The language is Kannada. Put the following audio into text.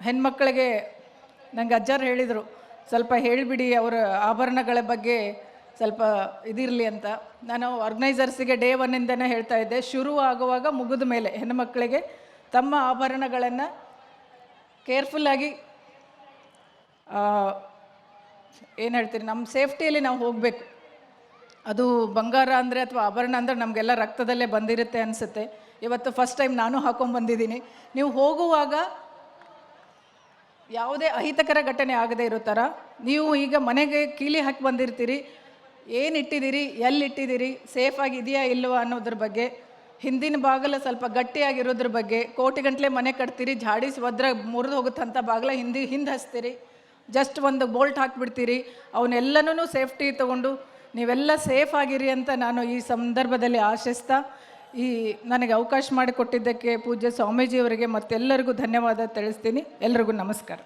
ಹೆಣ್ಮಕ್ಳಿಗೆ ನಂಗೆ ಅಜ್ಜಾರು ಹೇಳಿದರು, ಸ್ವಲ್ಪ ಹೇಳಿಬಿಡಿ ಅವರ ಆಭರಣಗಳ ಬಗ್ಗೆ ಸ್ವಲ್ಪ ಇದಿರಲಿ ಅಂತ. ನಾನು ಆರ್ಗನೈಸರ್ಸಿಗೆ ಡೇ 1ಇಂದನೇ ಹೇಳ್ತಾ ಇದ್ದೆ, ಶುರು ಆಗುವಾಗ ಮುಗಿದ ಮೇಲೆ ಹೆಣ್ಣುಮಕ್ಕಳಿಗೆ ತಮ್ಮ ಆಭರಣಗಳನ್ನು ಕೇರ್ಫುಲ್ಲಾಗಿ ಏನು ಹೇಳ್ತೀರಿ, ನಮ್ಮ ಸೇಫ್ಟಿಯಲ್ಲಿ ನಾವು ಹೋಗಬೇಕು. ಅದು ಬಂಗಾರ ಅಂದರೆ ಅಥವಾ ಆಭರಣ ಅಂದರೆ ನಮಗೆಲ್ಲ ರಕ್ತದಲ್ಲೇ ಬಂದಿರುತ್ತೆ ಅನಿಸುತ್ತೆ. ಇವತ್ತು ಫಸ್ಟ್ ಟೈಮ್ ನಾನು ಹಾಕೊಂಡ್ಬಂದಿದ್ದೀನಿ. ನೀವು ಹೋಗುವಾಗ ಯಾವುದೇ ಅಹಿತಕರ ಘಟನೆ ಆಗದೇ ಇರೋ ಥರ, ನೀವು ಈಗ ಮನೆಗೆ ಕೀಲಿ ಹಾಕಿ ಬಂದಿರ್ತೀರಿ, ಏನು ಇಟ್ಟಿದ್ದೀರಿ, ಎಲ್ಲಿಟ್ಟಿದ್ದೀರಿ, ಸೇಫಾಗಿ ಇದೆಯಾ ಇಲ್ಲವಾ ಅನ್ನೋದ್ರ ಬಗ್ಗೆ, ಹಿಂದಿನ ಬಾಗಿಲು ಸ್ವಲ್ಪ ಗಟ್ಟಿಯಾಗಿರೋದ್ರ ಬಗ್ಗೆ, ಕೋಟಿಗಂಟ್ಲೆ ಮನೆ ಕಟ್ತೀರಿ, ಜಾಡಿಸಿ ಒದ್ರೆ ಮುರಿದು ಹೋಗುತ್ತಂಥ ಬಾಗಿಲ ಹಿಂದೆ ಹಚ್ತೀರಿ, ಜಸ್ಟ್ ಒಂದು ಬೋಲ್ಟ್ ಹಾಕಿಬಿಡ್ತೀರಿ, ಅವನ್ನೆಲ್ಲನೂ ಸೇಫ್ಟಿ ತೊಗೊಂಡು ನೀವೆಲ್ಲ ಸೇಫ್ ಆಗಿರಿ ಅಂತ ನಾನು ಈ ಸಂದರ್ಭದಲ್ಲಿ ಆಶಿಸ್ತಾ, ಈ ನನಗೆ ಅವಕಾಶ ಮಾಡಿಕೊಟ್ಟಿದ್ದಕ್ಕೆ ಪೂಜ್ಯ ಸ್ವಾಮೀಜಿಯವರಿಗೆ ಮತ್ತೆಲ್ಲರಿಗೂ ಧನ್ಯವಾದ ತಿಳಿಸ್ತೀನಿ. ಎಲ್ರಿಗೂ ನಮಸ್ಕಾರ.